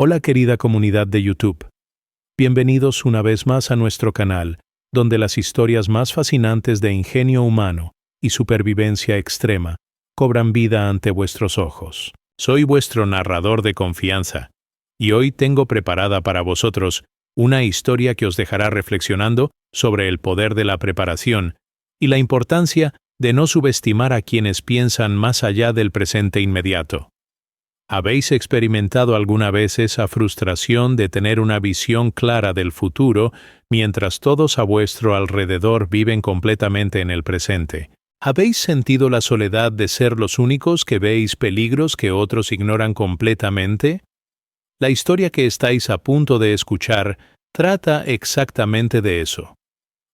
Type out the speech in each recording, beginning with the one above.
Hola querida comunidad de YouTube. Bienvenidos una vez más a nuestro canal, donde las historias más fascinantes de ingenio humano y supervivencia extrema cobran vida ante vuestros ojos. Soy vuestro narrador de confianza, y hoy tengo preparada para vosotros una historia que os dejará reflexionando sobre el poder de la preparación y la importancia de no subestimar a quienes piensan más allá del presente inmediato. ¿Habéis experimentado alguna vez esa frustración de tener una visión clara del futuro mientras todos a vuestro alrededor viven completamente en el presente? ¿Habéis sentido la soledad de ser los únicos que veis peligros que otros ignoran completamente? La historia que estáis a punto de escuchar trata exactamente de eso.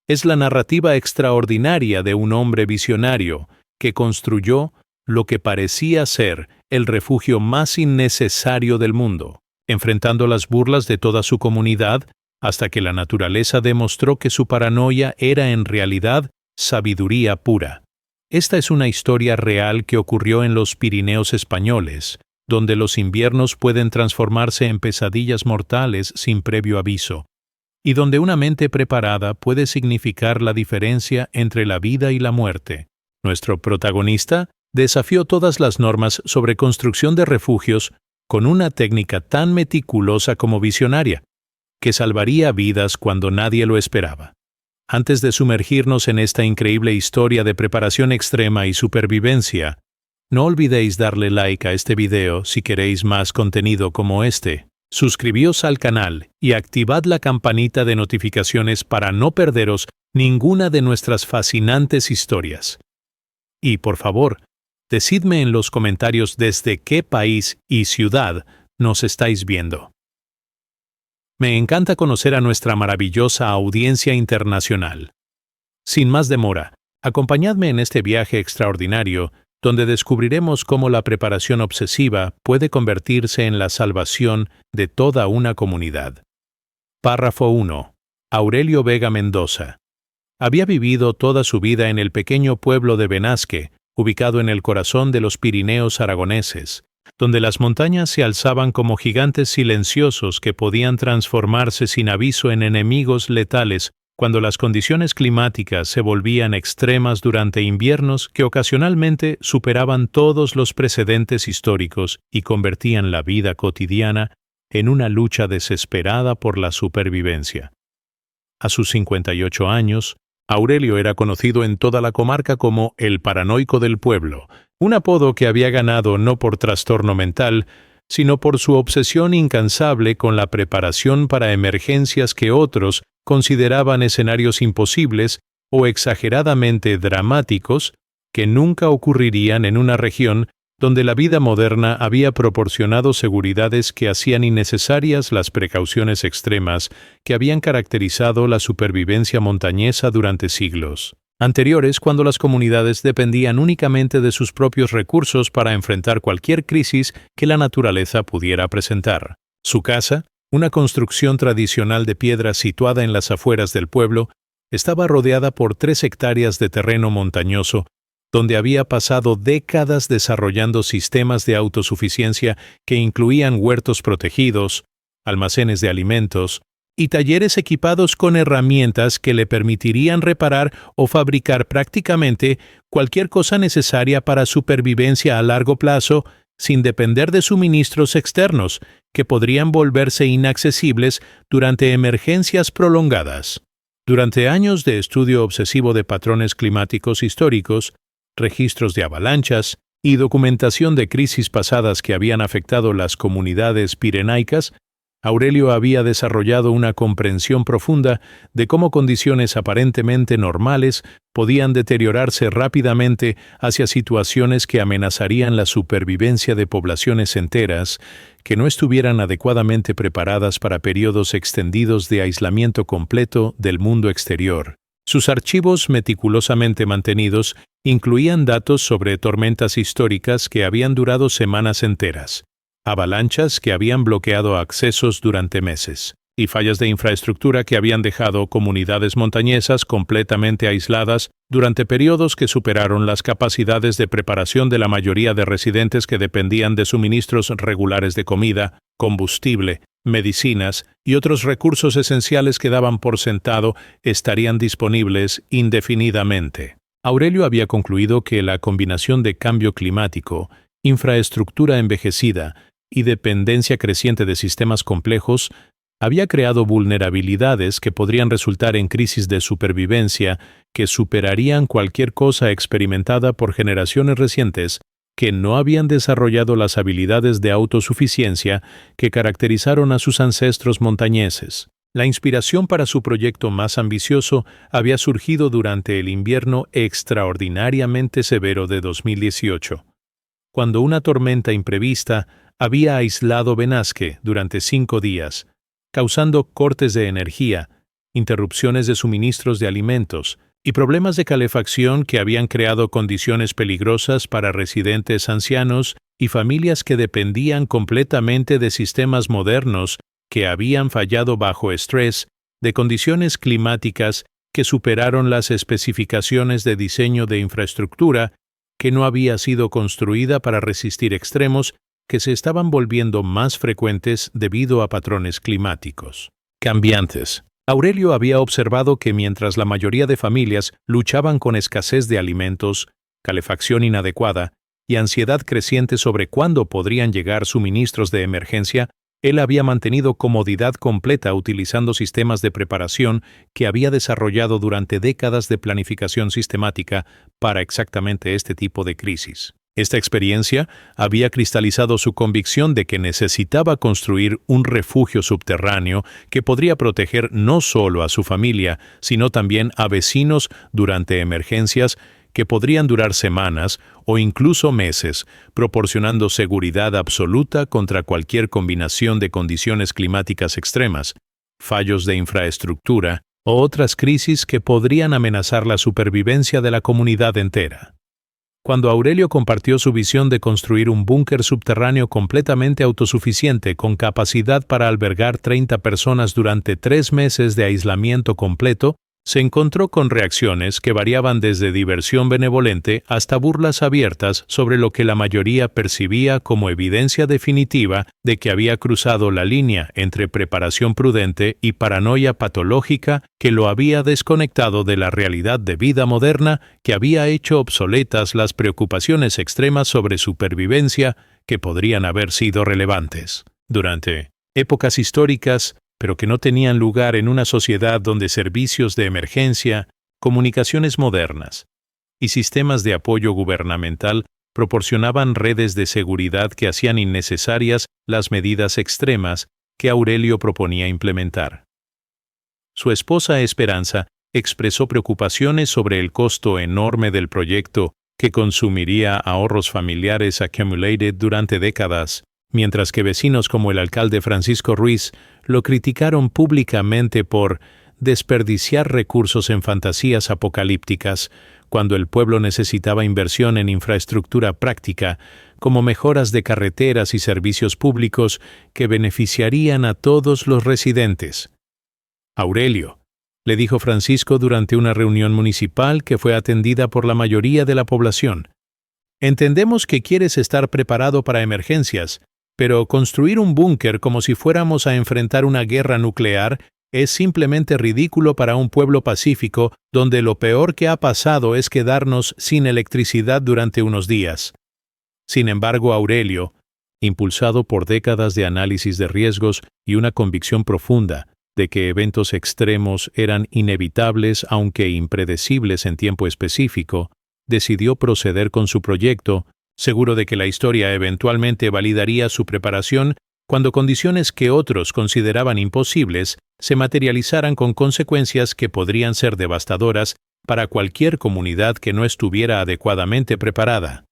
Es la narrativa extraordinaria de un hombre visionario que construyó lo que parecía ser el refugio más innecesario del mundo, enfrentando las burlas de toda su comunidad hasta que la naturaleza demostró que su paranoia era en realidad sabiduría pura. Esta es una historia real que ocurrió en los Pirineos españoles, donde los inviernos pueden transformarse en pesadillas mortales sin previo aviso, y donde una mente preparada puede significar la diferencia entre la vida y la muerte. Nuestro protagonista desafió todas las normas sobre construcción de refugios con una técnica tan meticulosa como visionaria, que salvaría vidas cuando nadie lo esperaba. Antes de sumergirnos en esta increíble historia de preparación extrema y supervivencia, no olvidéis darle like a este video si queréis más contenido como este. Suscribíos al canal y activad la campanita de notificaciones para no perderos ninguna de nuestras fascinantes historias. Y por favor, decidme en los comentarios desde qué país y ciudad nos estáis viendo. Me encanta conocer a nuestra maravillosa audiencia internacional. Sin más demora, acompañadme en este viaje extraordinario donde descubriremos cómo la preparación obsesiva puede convertirse en la salvación de toda una comunidad. Párrafo 1. Aurelio Vega Mendoza. Había vivido toda su vida en el pequeño pueblo de Benasque, ubicado en el corazón de los Pirineos aragoneses, donde las montañas se alzaban como gigantes silenciosos que podían transformarse sin aviso en enemigos letales cuando las condiciones climáticas se volvían extremas durante inviernos que ocasionalmente superaban todos los precedentes históricos y convertían la vida cotidiana en una lucha desesperada por la supervivencia. A sus 58 años, Aurelio era conocido en toda la comarca como el paranoico del pueblo, un apodo que había ganado no por trastorno mental, sino por su obsesión incansable con la preparación para emergencias que otros consideraban escenarios imposibles o exageradamente dramáticos que nunca ocurrirían en una región donde la vida moderna había proporcionado seguridades que hacían innecesarias las precauciones extremas que habían caracterizado la supervivencia montañesa durante siglos anteriores, cuando las comunidades dependían únicamente de sus propios recursos para enfrentar cualquier crisis que la naturaleza pudiera presentar. Su casa, una construcción tradicional de piedra situada en las afueras del pueblo, estaba rodeada por 3 hectáreas de terreno montañoso, donde había pasado décadas desarrollando sistemas de autosuficiencia que incluían huertos protegidos, almacenes de alimentos y talleres equipados con herramientas que le permitirían reparar o fabricar prácticamente cualquier cosa necesaria para supervivencia a largo plazo sin depender de suministros externos que podrían volverse inaccesibles durante emergencias prolongadas. Durante años de estudio obsesivo de patrones climáticos históricos, registros de avalanchas y documentación de crisis pasadas que habían afectado las comunidades pirenaicas, Aurelio había desarrollado una comprensión profunda de cómo condiciones aparentemente normales podían deteriorarse rápidamente hacia situaciones que amenazarían la supervivencia de poblaciones enteras que no estuvieran adecuadamente preparadas para periodos extendidos de aislamiento completo del mundo exterior. Sus archivos meticulosamente mantenidos incluían datos sobre tormentas históricas que habían durado semanas enteras, avalanchas que habían bloqueado accesos durante meses, y fallas de infraestructura que habían dejado comunidades montañesas completamente aisladas durante periodos que superaron las capacidades de preparación de la mayoría de residentes que dependían de suministros regulares de comida, combustible, medicinas y otros recursos esenciales que daban por sentado estarían disponibles indefinidamente. Aurelio había concluido que la combinación de cambio climático, infraestructura envejecida y dependencia creciente de sistemas complejos había creado vulnerabilidades que podrían resultar en crisis de supervivencia que superarían cualquier cosa experimentada por generaciones recientes que no habían desarrollado las habilidades de autosuficiencia que caracterizaron a sus ancestros montañeses. La inspiración para su proyecto más ambicioso había surgido durante el invierno extraordinariamente severo de 2018, cuando una tormenta imprevista había aislado Benasque durante 5 días, causando cortes de energía, interrupciones de suministros de alimentos y problemas de calefacción que habían creado condiciones peligrosas para residentes ancianos y familias que dependían completamente de sistemas modernos que habían fallado bajo estrés de condiciones climáticas que superaron las especificaciones de diseño de infraestructura que no había sido construida para resistir extremos que se estaban volviendo más frecuentes debido a patrones climáticos cambiantes. Aurelio había observado que mientras la mayoría de familias luchaban con escasez de alimentos, calefacción inadecuada y ansiedad creciente sobre cuándo podrían llegar suministros de emergencia, él había mantenido comodidad completa utilizando sistemas de preparación que había desarrollado durante décadas de planificación sistemática para exactamente este tipo de crisis. Esta experiencia había cristalizado su convicción de que necesitaba construir un refugio subterráneo que podría proteger no solo a su familia, sino también a vecinos durante emergencias que podrían durar semanas o incluso meses, proporcionando seguridad absoluta contra cualquier combinación de condiciones climáticas extremas, fallos de infraestructura o otras crisis que podrían amenazar la supervivencia de la comunidad entera. Cuando Aurelio compartió su visión de construir un búnker subterráneo completamente autosuficiente con capacidad para albergar 30 personas durante 3 meses de aislamiento completo, se encontró con reacciones que variaban desde diversión benevolente hasta burlas abiertas sobre lo que la mayoría percibía como evidencia definitiva de que había cruzado la línea entre preparación prudente y paranoia patológica que lo había desconectado de la realidad de vida moderna que había hecho obsoletas las preocupaciones extremas sobre supervivencia que podrían haber sido relevantes durante épocas históricas, pero que no tenían lugar en una sociedad donde servicios de emergencia, comunicaciones modernas y sistemas de apoyo gubernamental proporcionaban redes de seguridad que hacían innecesarias las medidas extremas que Aurelio proponía implementar. Su esposa Esperanza expresó preocupaciones sobre el costo enorme del proyecto que consumiría ahorros familiares accumulated durante décadas, mientras que vecinos como el alcalde Francisco Ruiz lo criticaron públicamente por desperdiciar recursos en fantasías apocalípticas, cuando el pueblo necesitaba inversión en infraestructura práctica, como mejoras de carreteras y servicios públicos que beneficiarían a todos los residentes. Aurelio, le dijo Francisco durante una reunión municipal que fue atendida por la mayoría de la población. Entendemos que quieres estar preparado para emergencias, pero construir un búnker como si fuéramos a enfrentar una guerra nuclear es simplemente ridículo para un pueblo pacífico donde lo peor que ha pasado es quedarnos sin electricidad durante unos días. Sin embargo, Aurelio, impulsado por décadas de análisis de riesgos y una convicción profunda de que eventos extremos eran inevitables aunque impredecibles en tiempo específico, decidió proceder con su proyecto, seguro de que la historia eventualmente validaría su preparación cuando condiciones que otros consideraban imposibles se materializaran con consecuencias que podrían ser devastadoras para cualquier comunidad que no estuviera adecuadamente preparada.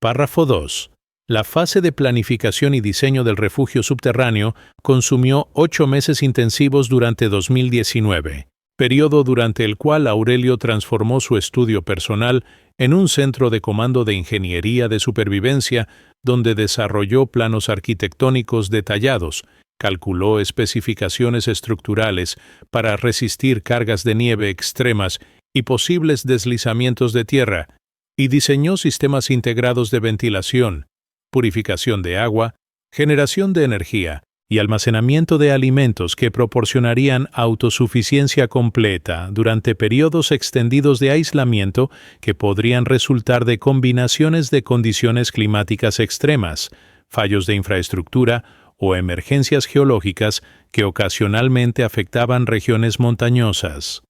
Párrafo 2. La fase de planificación y diseño del refugio subterráneo consumió 8 meses intensivos durante 2019, periodo durante el cual Aurelio transformó su estudio personal en un centro de comando de ingeniería de supervivencia donde desarrolló planos arquitectónicos detallados, calculó especificaciones estructurales para resistir cargas de nieve extremas y posibles deslizamientos de tierra, y diseñó sistemas integrados de ventilación, purificación de agua, generación de energía y almacenamiento de alimentos que proporcionarían autosuficiencia completa durante periodos extendidos de aislamiento que podrían resultar de combinaciones de condiciones climáticas extremas, fallos de infraestructura o emergencias geológicas que ocasionalmente afectaban regiones montañosas.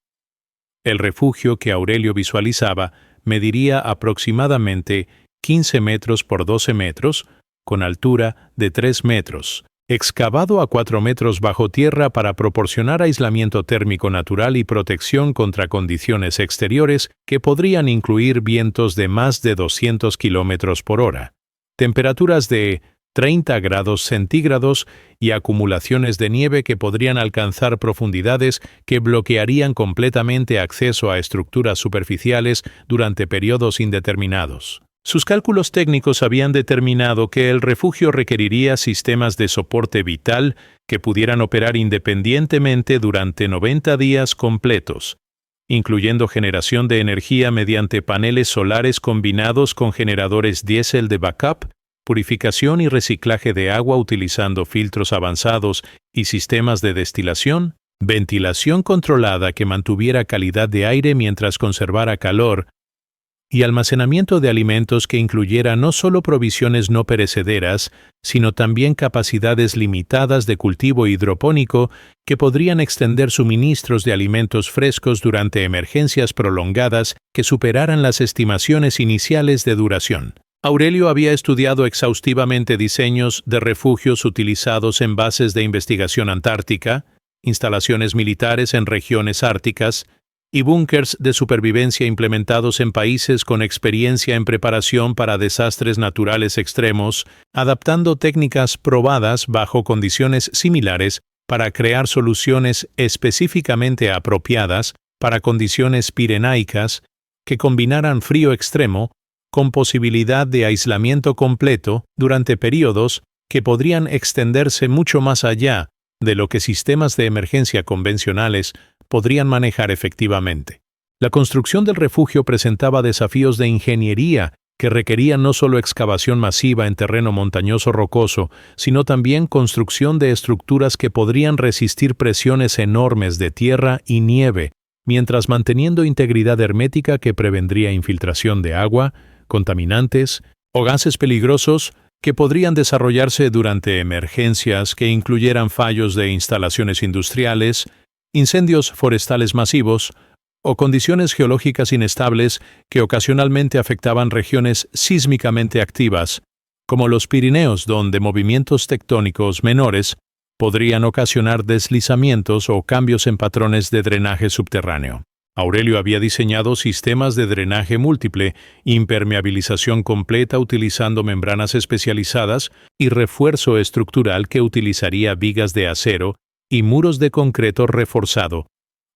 El refugio que Aurelio visualizaba mediría aproximadamente 15 metros por 12 metros, con altura de 3 metros, excavado a 4 metros bajo tierra para proporcionar aislamiento térmico natural y protección contra condiciones exteriores que podrían incluir vientos de más de 200 kilómetros por hora, temperaturas de 30 grados centígrados y acumulaciones de nieve que podrían alcanzar profundidades que bloquearían completamente acceso a estructuras superficiales durante periodos indeterminados. Sus cálculos técnicos habían determinado que el refugio requeriría sistemas de soporte vital que pudieran operar independientemente durante 90 días completos, incluyendo generación de energía mediante paneles solares combinados con generadores diésel de backup, purificación y reciclaje de agua utilizando filtros avanzados y sistemas de destilación, ventilación controlada que mantuviera calidad de aire mientras conservara calor, y almacenamiento de alimentos que incluyera no solo provisiones no perecederas, sino también capacidades limitadas de cultivo hidropónico que podrían extender suministros de alimentos frescos durante emergencias prolongadas que superaran las estimaciones iniciales de duración. Aurelio había estudiado exhaustivamente diseños de refugios utilizados en bases de investigación antártica, instalaciones militares en regiones árticas, y búnkers de supervivencia implementados en países con experiencia en preparación para desastres naturales extremos, adaptando técnicas probadas bajo condiciones similares para crear soluciones específicamente apropiadas para condiciones pirenaicas que combinaran frío extremo con posibilidad de aislamiento completo durante periodos que podrían extenderse mucho más allá de lo que sistemas de emergencia convencionales podrían manejar efectivamente. La construcción del refugio presentaba desafíos de ingeniería que requerían no solo excavación masiva en terreno montañoso rocoso, sino también construcción de estructuras que podrían resistir presiones enormes de tierra y nieve, mientras manteniendo integridad hermética que prevendría infiltración de agua, contaminantes o gases peligrosos que podrían desarrollarse durante emergencias que incluyeran fallos de instalaciones industriales, incendios forestales masivos o condiciones geológicas inestables que ocasionalmente afectaban regiones sísmicamente activas, como los Pirineos, donde movimientos tectónicos menores podrían ocasionar deslizamientos o cambios en patrones de drenaje subterráneo. Aurelio había diseñado sistemas de drenaje múltiple, impermeabilización completa utilizando membranas especializadas y refuerzo estructural que utilizaría vigas de acero y muros de concreto reforzado,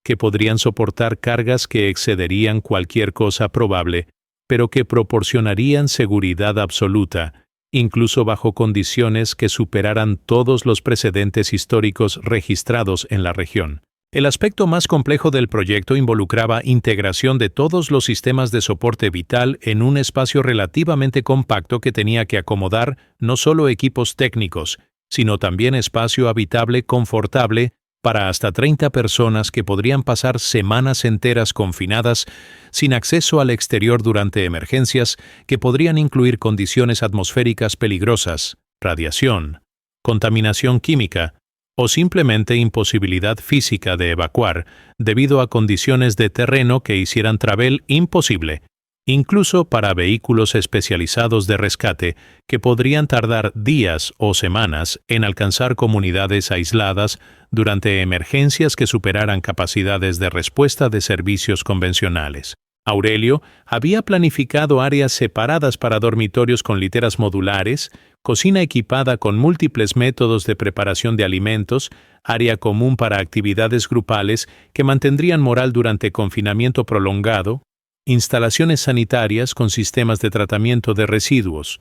que podrían soportar cargas que excederían cualquier cosa probable, pero que proporcionarían seguridad absoluta, incluso bajo condiciones que superaran todos los precedentes históricos registrados en la región. El aspecto más complejo del proyecto involucraba integración de todos los sistemas de soporte vital en un espacio relativamente compacto que tenía que acomodar no solo equipos técnicos, sino también espacio habitable confortable para hasta 30 personas que podrían pasar semanas enteras confinadas sin acceso al exterior durante emergencias que podrían incluir condiciones atmosféricas peligrosas, radiación, contaminación química o simplemente imposibilidad física de evacuar debido a condiciones de terreno que hicieran travel imposible, incluso para vehículos especializados de rescate que podrían tardar días o semanas en alcanzar comunidades aisladas durante emergencias que superaran capacidades de respuesta de servicios convencionales. Aurelio había planificado áreas separadas para dormitorios con literas modulares, cocina equipada con múltiples métodos de preparación de alimentos, área común para actividades grupales que mantendrían moral durante confinamiento prolongado, instalaciones sanitarias con sistemas de tratamiento de residuos,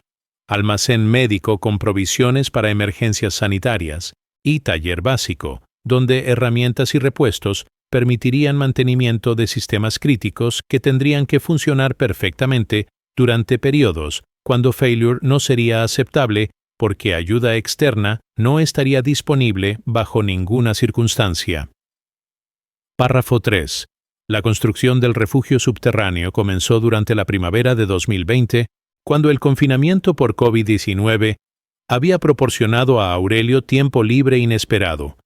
almacén médico con provisiones para emergencias sanitarias, y taller básico, donde herramientas y repuestos permitirían mantenimiento de sistemas críticos que tendrían que funcionar perfectamente durante periodos cuando failure no sería aceptable porque ayuda externa no estaría disponible bajo ninguna circunstancia. Párrafo 3. La construcción del refugio subterráneo comenzó durante la primavera de 2020, cuando el confinamiento por COVID-19 había proporcionado a Aurelio tiempo libre inesperado,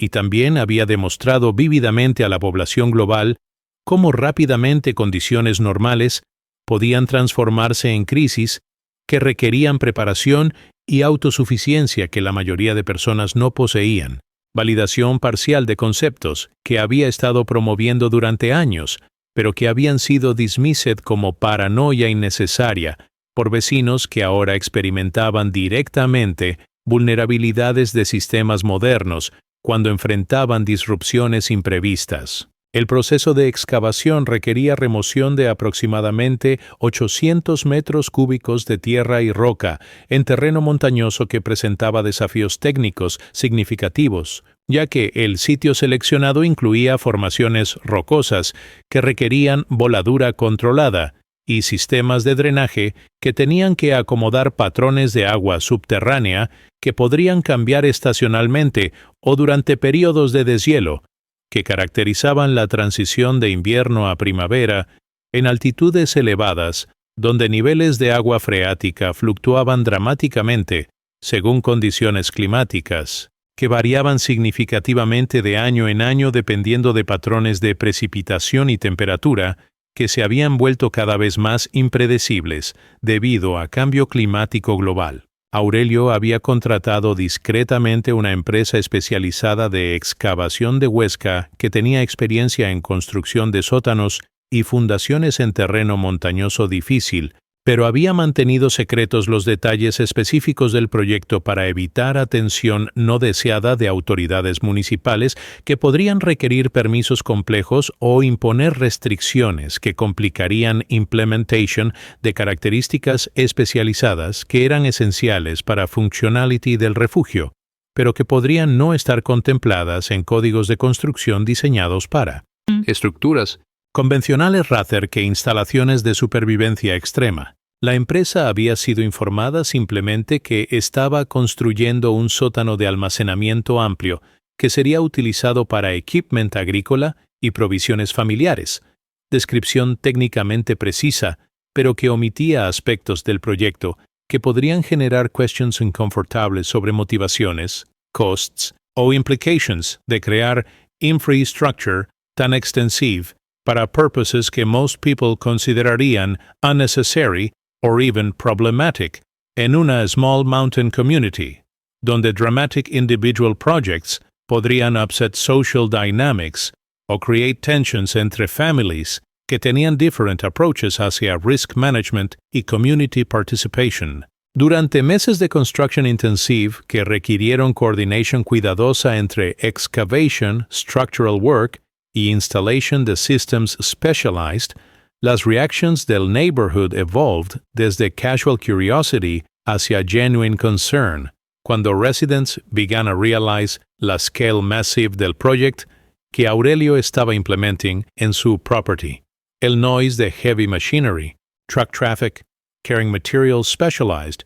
y también había demostrado vívidamente a la población global cómo rápidamente condiciones normales podían transformarse en crisis que requerían preparación y autosuficiencia que la mayoría de personas no poseían, validación parcial de conceptos que había estado promoviendo durante años, pero que habían sido dismissed como paranoia innecesaria por vecinos que ahora experimentaban directamente vulnerabilidades de sistemas modernos cuando enfrentaban disrupciones imprevistas. El proceso de excavación requería remoción de aproximadamente 800 metros cúbicos de tierra y roca en terreno montañoso que presentaba desafíos técnicos significativos, ya que el sitio seleccionado incluía formaciones rocosas que requerían voladura controlada y sistemas de drenaje que tenían que acomodar patrones de agua subterránea que podrían cambiar estacionalmente o durante periodos de deshielo, que caracterizaban la transición de invierno a primavera en altitudes elevadas, donde niveles de agua freática fluctuaban dramáticamente según condiciones climáticas, que variaban significativamente de año en año dependiendo de patrones de precipitación y temperatura que se habían vuelto cada vez más impredecibles debido a cambio climático global. Aurelio había contratado discretamente una empresa especializada de excavación de Huesca que tenía experiencia en construcción de sótanos y fundaciones en terreno montañoso difícil, pero había mantenido secretos los detalles específicos del proyecto para evitar atención no deseada de autoridades municipales que podrían requerir permisos complejos o imponer restricciones que complicarían implementation de características especializadas que eran esenciales para functionality del refugio, pero que podrían no estar contempladas en códigos de construcción diseñados para estructuras convencionales rather que instalaciones de supervivencia extrema. La empresa había sido informada simplemente que estaba construyendo un sótano de almacenamiento amplio que sería utilizado para equipment agrícola y provisiones familiares, descripción técnicamente precisa, pero que omitía aspectos del proyecto que podrían generar questions inconfortables sobre motivaciones, costs o implications de crear infrastructure tan extensive para purposes que most people considerarían unnecessary or even problematic en una small mountain community, donde dramatic individual projects podrían upset social dynamics o create tensions entre families que tenían different approaches hacia risk management y community participation. Durante meses de construction intensive que requirieron coordinación cuidadosa entre excavation, structural work y installation de systems specialized, las reactions del neighborhood evolved desde casual curiosity hacia genuine concern, cuando residents began to realize la scale massive del project que Aurelio estaba implementing en su property. El noise de heavy machinery, truck traffic, carrying materials specialized,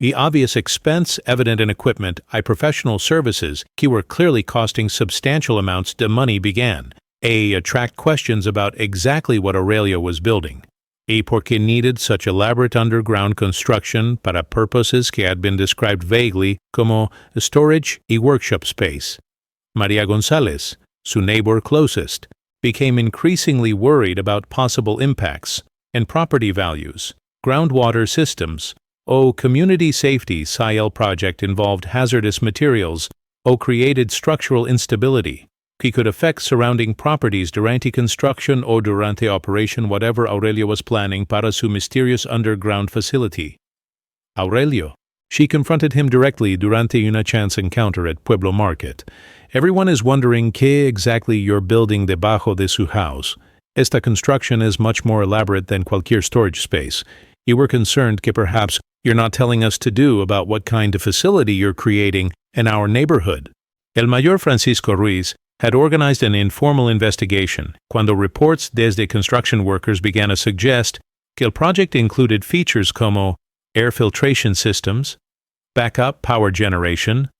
the obvious expense evident in equipment and professional services que were clearly costing substantial amounts of money began to attract questions about exactly what Aurelio was building, y por qué needed such elaborate underground construction para purposes que had been described vaguely como storage y workshop space. María González, su neighbor closest, became increasingly worried about possible impacts and property values, groundwater systems, community safety. SIL project involved hazardous materials created structural instability que could affect surrounding properties durante construction o durante operation whatever Aurelio was planning para su mysterious underground facility. Aurelio. She confronted him directly durante una chance encounter at Pueblo Market. Everyone is wondering qué exactly you're building debajo de su house. Esta construction is much more elaborate than cualquier storage space. You were concerned que perhaps you're not telling us to do about what kind of facility you're creating in our neighborhood. El mayor Francisco Ruiz had organized an informal investigation cuando reports desde construction workers began to suggest que el project included features como air filtration systems, backup power generation,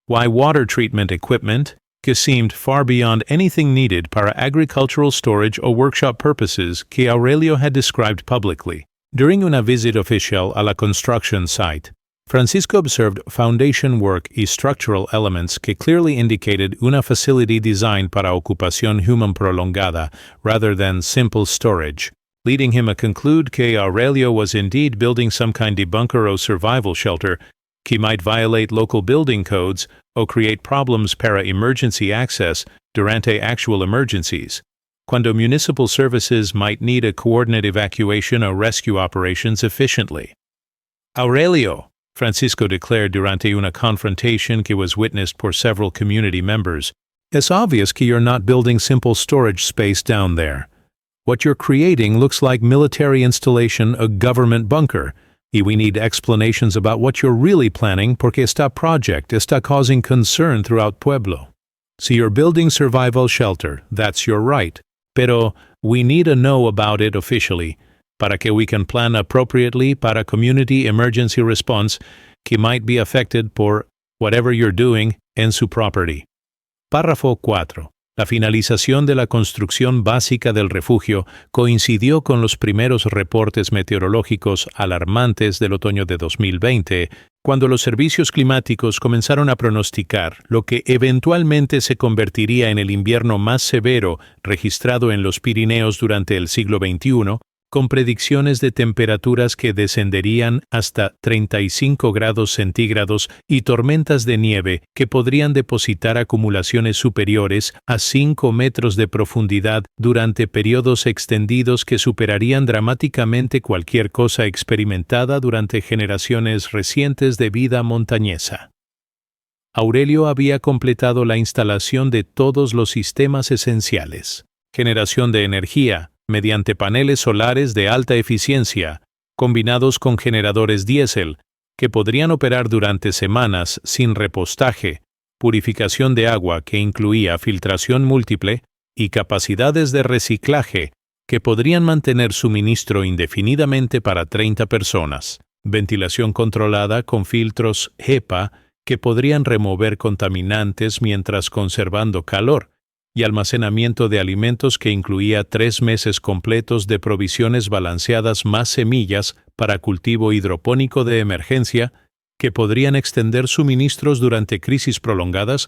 water treatment equipment, que seemed far beyond anything needed para agricultural storage or workshop purposes que Aurelio had described publicly. During una visita oficial a la construction site, Francisco observed foundation work y structural elements que clearly indicated una facility designed para ocupación human prolongada rather than simple storage, leading him to conclude que Aurelio was indeed building some kind of bunker or survival shelter que might violate local building codes or create problems para emergency access durante actual emergencies, cuando municipal services might need a coordinate evacuation or rescue operations efficiently. Aurelio, Francisco declared durante una confrontation que was witnessed por several community members, it's obvious que you're not building simple storage space down there. What you're creating looks like military installation, a government bunker, y we need explanations about what you're really planning porque esta project está causing concern throughout Pueblo. Si you're building survival shelter, that's your right, pero we need to know about it officially, para que we can plan appropriately para community emergency response que might be affected por whatever you're doing en su property. Párrafo 4. La finalización de la construcción básica del refugio coincidió con los primeros reportes meteorológicos alarmantes del otoño de 2020, cuando los servicios climáticos comenzaron a pronosticar lo que eventualmente se convertiría en el invierno más severo registrado en los Pirineos durante el siglo XXI, con predicciones de temperaturas que descenderían hasta 35 grados centígrados y tormentas de nieve que podrían depositar acumulaciones superiores a 5 metros de profundidad durante periodos extendidos que superarían dramáticamente cualquier cosa experimentada durante generaciones recientes de vida montañesa. Aurelio había completado la instalación de todos los sistemas esenciales: generación de energía, mediante paneles solares de alta eficiencia, combinados con generadores diésel, que podrían operar durante semanas sin repostaje, purificación de agua que incluía filtración múltiple y capacidades de reciclaje que podrían mantener suministro indefinidamente para 30 personas, ventilación controlada con filtros HEPA que podrían remover contaminantes mientras conservando calor, y almacenamiento de alimentos que incluía 3 meses completos de provisiones balanceadas más semillas para cultivo hidropónico de emergencia que podrían extender suministros durante crisis prolongadas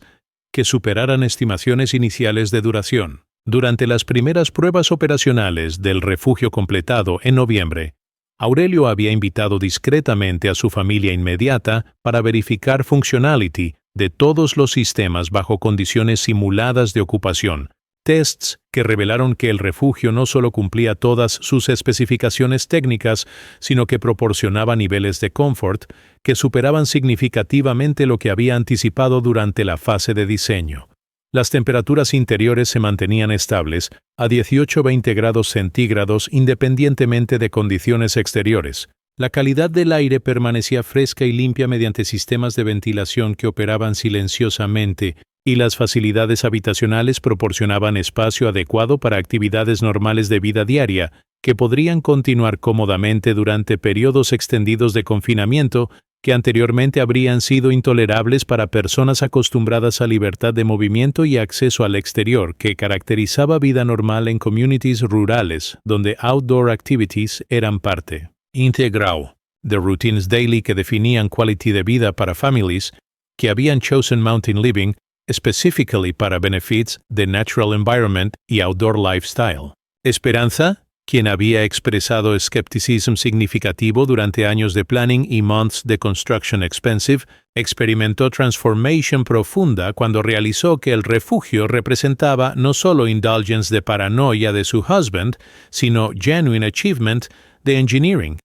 que superaran estimaciones iniciales de duración. Durante las primeras pruebas operacionales del refugio completado en noviembre, Aurelio había invitado discretamente a su familia inmediata para verificar functionality de todos los sistemas bajo condiciones simuladas de ocupación, tests que revelaron que el refugio no solo cumplía todas sus especificaciones técnicas, sino que proporcionaba niveles de confort que superaban significativamente lo que había anticipado durante la fase de diseño. Las temperaturas interiores se mantenían estables a 18-20 grados centígrados independientemente de condiciones exteriores. La calidad del aire permanecía fresca y limpia mediante sistemas de ventilación que operaban silenciosamente, y las facilidades habitacionales proporcionaban espacio adecuado para actividades normales de vida diaria, que podrían continuar cómodamente durante periodos extendidos de confinamiento que anteriormente habrían sido intolerables para personas acostumbradas a libertad de movimiento y acceso al exterior, que caracterizaba vida normal en communities rurales, donde outdoor activities eran parte integral de routines daily que definían quality de vida para families que habían chosen mountain living specifically para benefits de natural environment y outdoor lifestyle. Esperanza, quien había expresado escepticismo significativo durante años de planning y months de construction expensive, experimentó transformación profunda cuando realizó que el refugio representaba no solo indulgence de paranoia de su husband, sino genuine achievement de engineering,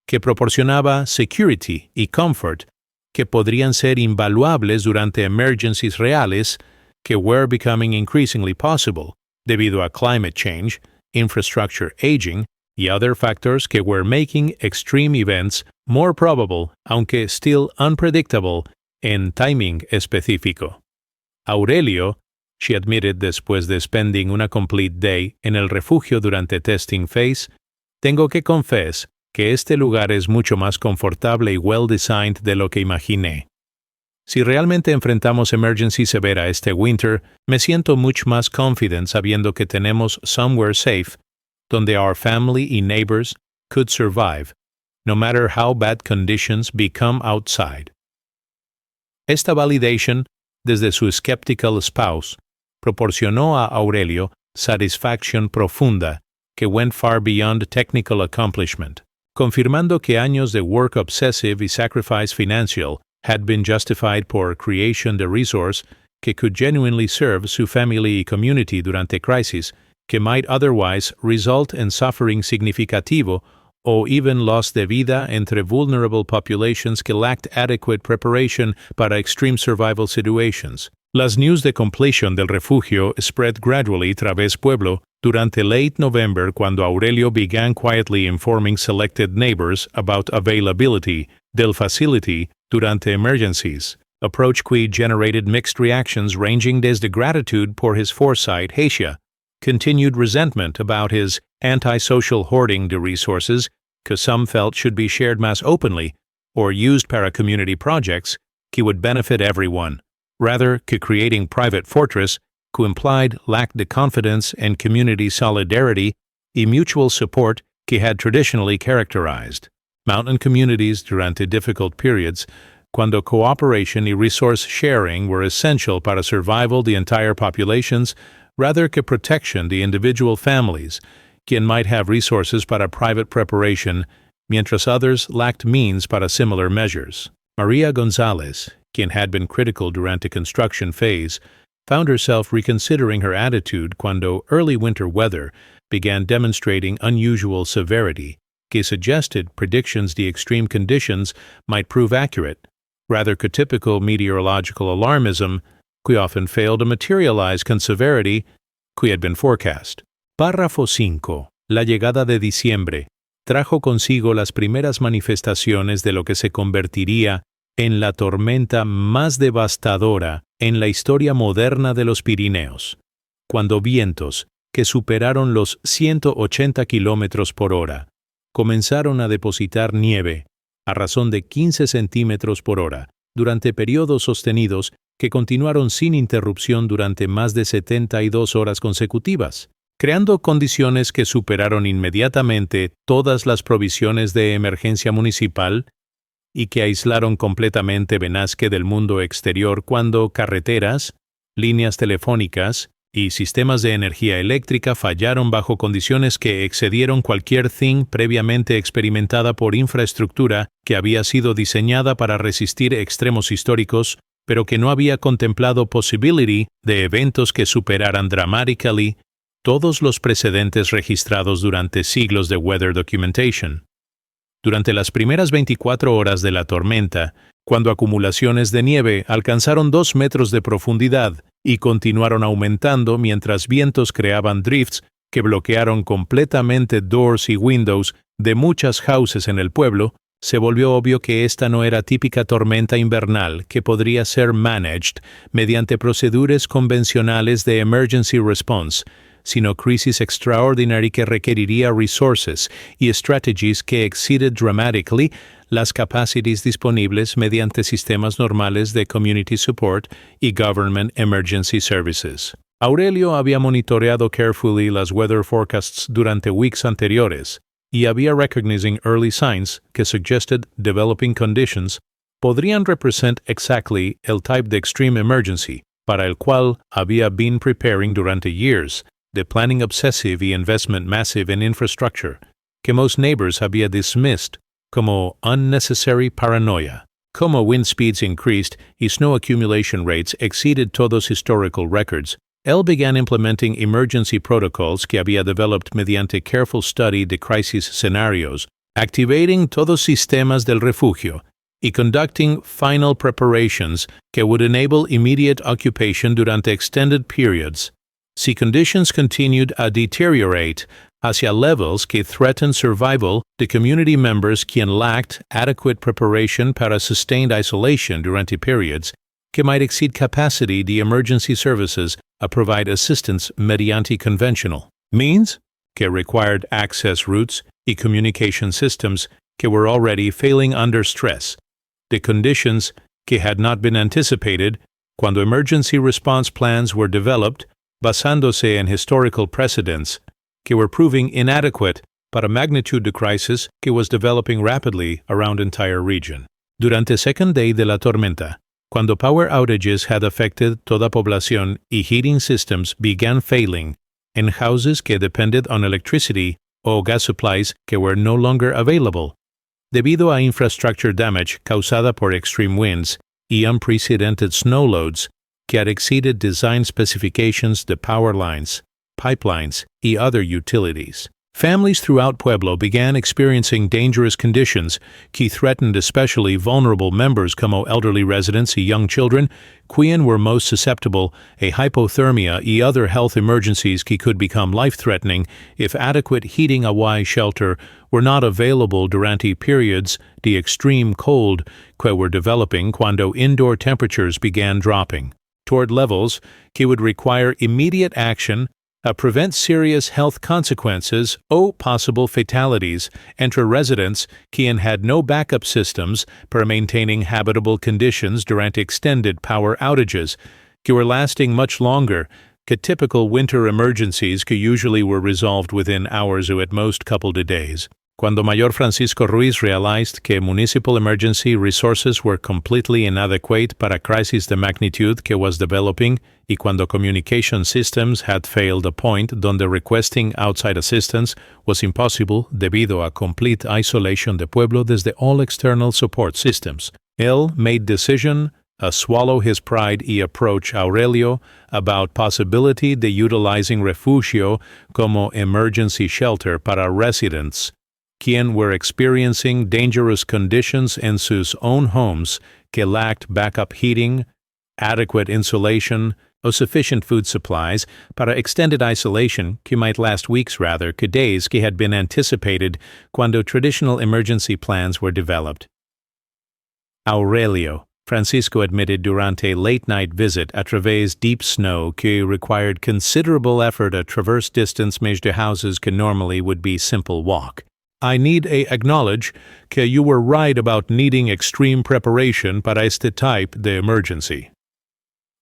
que proporcionaba security y comfort que podrían ser invaluables durante emergencies reales que were becoming increasingly possible debido a climate change, infrastructure aging y other factors que were making extreme events more probable, aunque still unpredictable, en timing específico. Aurelio, she admitted después de spending una complete day en el refugio durante testing phase, tengo que confess que este lugar es mucho más confortable y well-designed de lo que imaginé. Si realmente enfrentamos emergency severa este winter, me siento much más confident sabiendo que tenemos somewhere safe, donde our family y neighbors could survive, no matter how bad conditions become outside. Esta validation, desde su skeptical spouse, proporcionó a Aurelio satisfaction profunda que went far beyond technical accomplishment, confirmando que años de work obsessive y sacrifice financial had been justified por creation de resource que could genuinely serve su family y community durante crisis que might otherwise result in suffering significativo o even loss de vida entre vulnerable populations que lacked adequate preparation para extreme survival situations. Las news de completion del refugio spread gradually través pueblo durante late November cuando Aurelio began quietly informing selected neighbors about availability del facility durante emergencies, approach que generated mixed reactions ranging desde gratitude por his foresight hacia continued resentment about his anti-social hoarding de resources que some felt should be shared más openly or used para community projects que would benefit everyone, rather que creating private fortress que implied lack de confidence and community solidarity y mutual support que had traditionally characterized mountain communities durante difficult periods cuando cooperation y resource sharing were essential para survival de entire populations rather que protection de individual families, quien might have resources para private preparation, mientras others lacked means para similar measures. Maria Gonzalez, quien had been critical durante construction phase, found herself reconsidering her attitude cuando early winter weather began demonstrating unusual severity, que suggested predictions de extreme conditions might prove accurate, rather que typical meteorological alarmism que often failed to materialize con severity que had been forecast. Párrafo 5. La llegada de diciembre trajo consigo las primeras manifestaciones de lo que se convertiría en la tormenta más devastadora en la historia moderna de los Pirineos, cuando vientos que superaron los 180 kilómetros por hora comenzaron a depositar nieve a razón de 15 centímetros por hora durante periodos sostenidos que continuaron sin interrupción durante más de 72 horas consecutivas, creando condiciones que superaron inmediatamente todas las provisiones de emergencia municipal y que aislaron completamente Benasque del mundo exterior cuando carreteras, líneas telefónicas y sistemas de energía eléctrica fallaron bajo condiciones que excedieron cualquier thing previamente experimentada por infraestructura que había sido diseñada para resistir extremos históricos, pero que no había contemplado possibility de eventos que superaran dramatically todos los precedentes registrados durante siglos de weather documentation. Durante las primeras 24 horas de la tormenta, cuando acumulaciones de nieve alcanzaron 2 metros de profundidad y continuaron aumentando mientras vientos creaban drifts que bloquearon completamente doors y windows de muchas houses en el pueblo, se volvió obvio que esta no era típica tormenta invernal que podría ser managed mediante proceduras convencionales de emergency response, sino crisis extraordinary que requeriría resources y strategies que exceeded dramatically las capacities disponibles mediante sistemas normales de community support y government emergency services. Aurelio había monitoreado carefully las weather forecasts durante weeks anteriores y había recognizing early signs que suggested developing conditions podrían represent exactly el type de extreme emergency para el cual había been preparing durante years, de planning obsessive y investment massive in infrastructure, que most neighbors había dismissed como unnecessary paranoia. Como wind speeds increased y snow accumulation rates exceeded todos historical records, él began implementing emergency protocols que había developed mediante careful study de crisis scenarios, activating todos sistemas del refugio, y conducting final preparations que would enable immediate occupation durante extended periods. Si conditions continued a deteriorate, hacia levels que threatened survival de community members quien lacked adequate preparation para sustained isolation durante periods que might exceed capacity de emergency services a provide assistance mediante conventional means que required access routes y communication systems que were already failing under stress, the conditions que had not been anticipated cuando emergency response plans were developed basándose en historical precedents que were proving inadequate para magnitude de crisis que was developing rapidly around entire region. Durante second day de la tormenta, cuando power outages had affected toda población y heating systems began failing in houses que depended on electricity o gas supplies que were no longer available, debido a infrastructure damage causada por extreme winds y unprecedented snow loads que had exceeded design specifications de power lines, pipelines, y other utilities. Families throughout Pueblo began experiencing dangerous conditions que threatened especially vulnerable members como elderly residents y young children, quien were most susceptible a hypothermia y other health emergencies que could become life-threatening if adequate heating y shelter were not available durante periods de extreme cold que were developing cuando indoor temperatures began dropping toward levels que would require immediate action prevent serious health consequences o possible fatalities entre residents quien had no backup systems for maintaining habitable conditions durante extended power outages, que were lasting much longer que typical winter emergencies que usually were resolved within hours or at most couple of days. Cuando Mayor Francisco Ruiz realized que municipal emergency resources were completely inadequate para crisis de magnitude que was developing, y cuando communication systems had failed a point donde requesting outside assistance was impossible debido a complete isolation de Pueblo desde all external support systems, él made decision swallow his pride y approach Aurelio about possibility de utilizing refugio como emergency shelter para residents quien were experiencing dangerous conditions in sus own homes que lacked backup heating, adequate insulation, or sufficient food supplies para extended isolation que might last weeks rather que days que had been anticipated cuando traditional emergency plans were developed. Aurelio, Francisco admitted durante a late-night visit a través deep snow que required considerable effort to traverse distance measured to houses que normally would be simple walk. I need to acknowledge que you were right about needing extreme preparation para este type de emergency.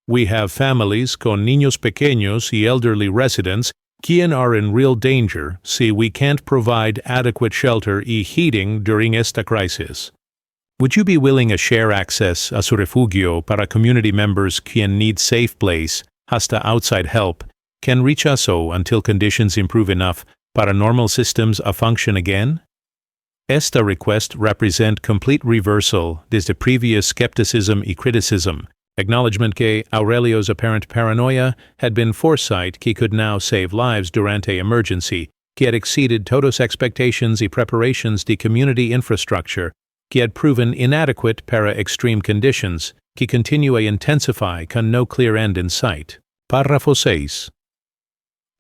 We have families con niños pequeños y elderly residents quien are in real danger si we can't provide adequate shelter y heating during esta crisis. Would you be willing to share access a su refugio para community members quien need safe place, hasta outside help, can reach us until conditions improve enough para normal systems a function again? Esta request represent complete reversal desde previous skepticism y criticism, acknowledgement que Aurelio's apparent paranoia had been foresight que could now save lives durante emergency, que had exceeded Todos expectations y preparations de community infrastructure, que had proven inadequate para extreme conditions, que continue a intensify con no clear end in sight. Párrafo 6.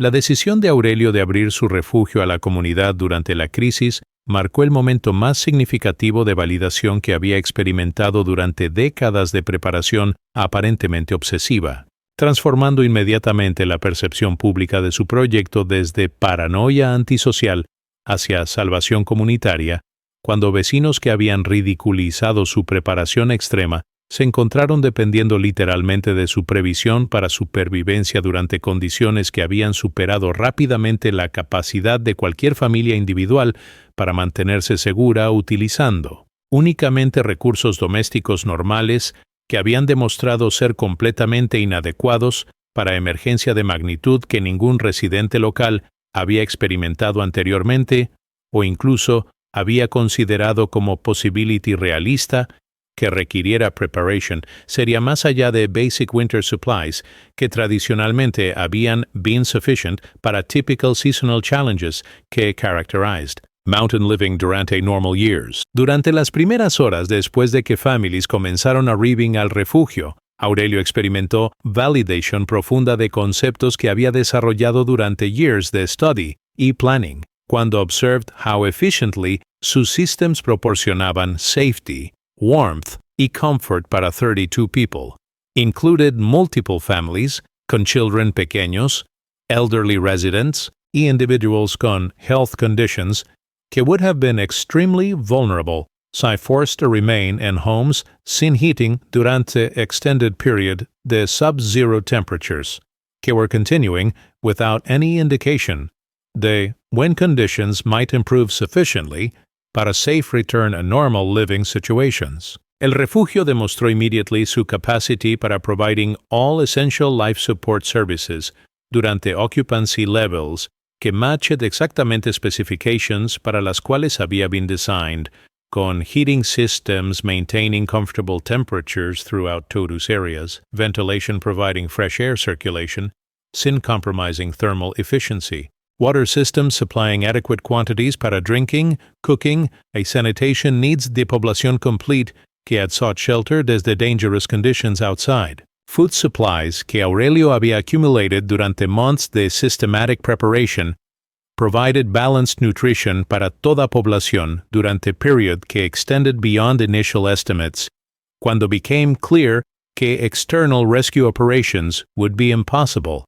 La decisión de Aurelio de abrir su refugio a la comunidad durante la crisis marcó el momento más significativo de validación que había experimentado durante décadas de preparación aparentemente obsesiva, transformando inmediatamente la percepción pública de su proyecto desde paranoia antisocial hacia salvación comunitaria, cuando vecinos que habían ridiculizado su preparación extrema se encontraron dependiendo literalmente de su previsión para supervivencia durante condiciones que habían superado rápidamente la capacidad de cualquier familia individual para mantenerse segura utilizando únicamente recursos domésticos normales que habían demostrado ser completamente inadecuados para emergencia de magnitud que ningún residente local había experimentado anteriormente o incluso había considerado como possibility realista que requiriera preparation sería más allá de basic winter supplies que tradicionalmente habían been sufficient para typical seasonal challenges que characterized mountain living durante normal years. Durante las primeras horas después de que families comenzaron arribing al refugio, Aurelio experimentó validation profunda de conceptos que había desarrollado durante years de study y planning, cuando observed how efficiently sus systems proporcionaban safety, warmth, y comfort para 32 people. Included multiple families, con children pequeños, elderly residents, y individuals con health conditions que would have been extremely vulnerable si forced to remain in homes sin heating durante extended period de sub-zero temperatures, que were continuing without any indication de when conditions might improve sufficiently para safe return a normal living situations. El refugio demostró immediately su capacity para providing all essential life support services durante occupancy levels que matched exactamente specifications para las cuales había been designed, con heating systems maintaining comfortable temperatures throughout Todos areas, ventilation providing fresh air circulation, sin compromising thermal efficiency, water systems supplying adequate quantities para drinking, cooking, y sanitation needs de población complete que had sought shelter desde dangerous conditions outside. Food supplies que Aurelio había accumulated durante months de systematic preparation provided balanced nutrition para toda población durante period que extended beyond initial estimates, cuando became clear que external rescue operations would be impossible.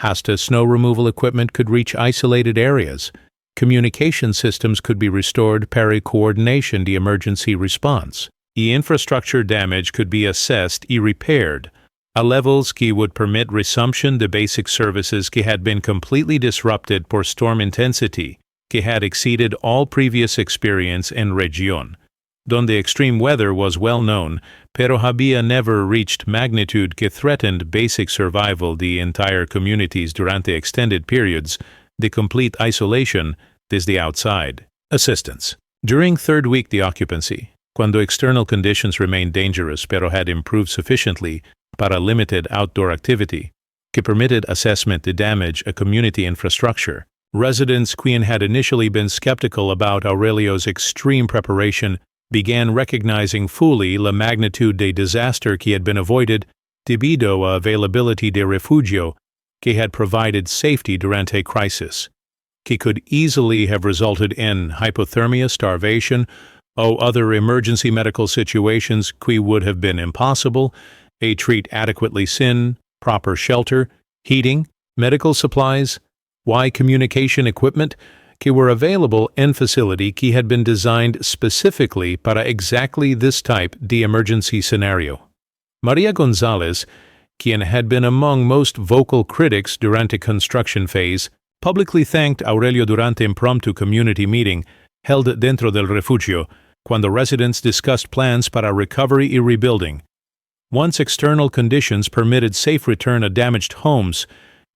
Hasta snow removal equipment could reach isolated areas. Communication systems could be restored para coordination de emergency response. The infrastructure damage could be assessed y repaired, a levels que would permit resumption de basic services que had been completely disrupted por storm intensity, que had exceeded all previous experience en región, donde extreme weather was well known, pero había never reached magnitude que threatened basic survival de entire communities durante extended periods de complete isolation desde outside. Assistance. During third week de occupancy, cuando external conditions remained dangerous pero had improved sufficiently para limited outdoor activity, que permitted assessment de damage a community infrastructure. Residents quien had initially been skeptical about Aurelio's extreme preparation began recognizing fully la magnitude de disaster que had been avoided debido a availability de refugio que had provided safety durante crisis, que could easily have resulted in hypothermia, starvation, or other emergency medical situations que would have been impossible, a treat adequately sin, proper shelter, heating, medical supplies, communication equipment que were available in facility que had been designed specifically para exactly this type de emergency scenario. Maria Gonzalez, quien had been among most vocal critics durante construction phase, publicly thanked Aurelio durante impromptu community meeting held dentro del refugio, cuando residents discussed plans para recovery y rebuilding. Once external conditions permitted safe return of damaged homes,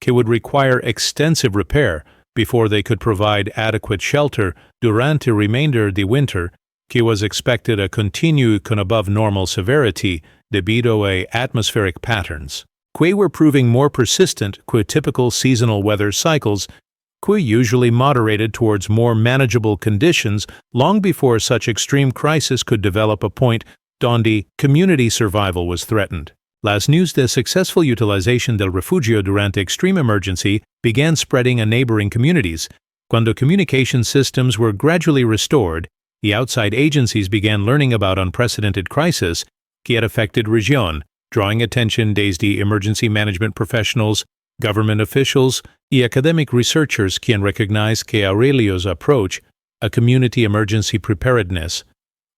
que would require extensive repair before they could provide adequate shelter durante remainder de winter, que was expected to continue con above normal severity debido a atmospheric patterns, que were proving more persistent que typical seasonal weather cycles, que usually moderated towards more manageable conditions long before such extreme crisis could develop a point donde community survival was threatened. Las news de successful utilization del refugio durante extreme emergency began spreading in neighboring communities. Cuando communication systems were gradually restored, the outside agencies began learning about unprecedented crisis que had affected región, drawing attention desde emergency management professionals, government officials, y academic researchers quien recognized que Aurelio's approach, a community emergency preparedness,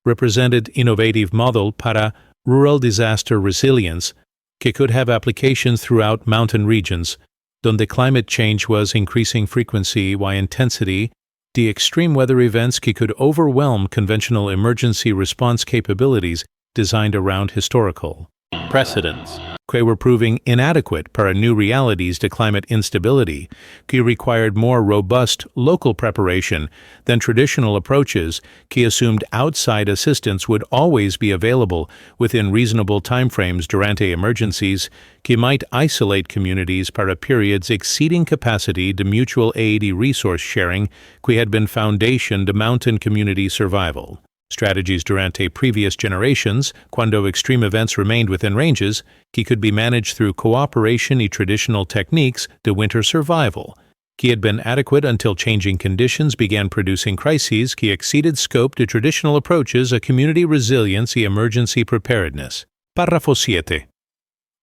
represented innovative model para rural disaster resilience que could have applications throughout mountain regions, donde climate change was increasing frequency y intensity, the extreme weather events que could overwhelm conventional emergency response capabilities designed around historical precedents, que were proving inadequate para new realities to climate instability, que required more robust local preparation than traditional approaches, que assumed outside assistance would always be available within reasonable timeframes durante emergencies, que might isolate communities para periods exceeding capacity to mutual aid y resource sharing, que had been foundation to mountain community survival. Strategies durante previous generations, cuando extreme events remained within ranges, que could be managed through cooperation y traditional techniques de winter survival, que had been adequate until changing conditions began producing crises que exceeded scope to traditional approaches a community resilience y emergency preparedness. Párrafo 7.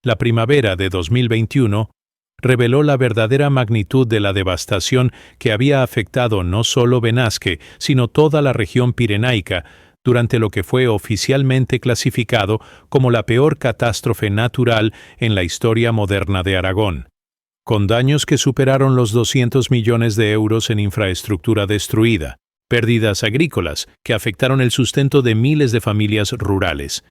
La primavera de 2021 reveló la verdadera magnitud de la devastación que había afectado no solo Benasque, sino toda la región pirenaica, durante lo que fue oficialmente clasificado como la peor catástrofe natural en la historia moderna de Aragón, con daños que superaron los 200 millones de euros en infraestructura destruida, pérdidas agrícolas que afectaron el sustento de miles de familias rurales,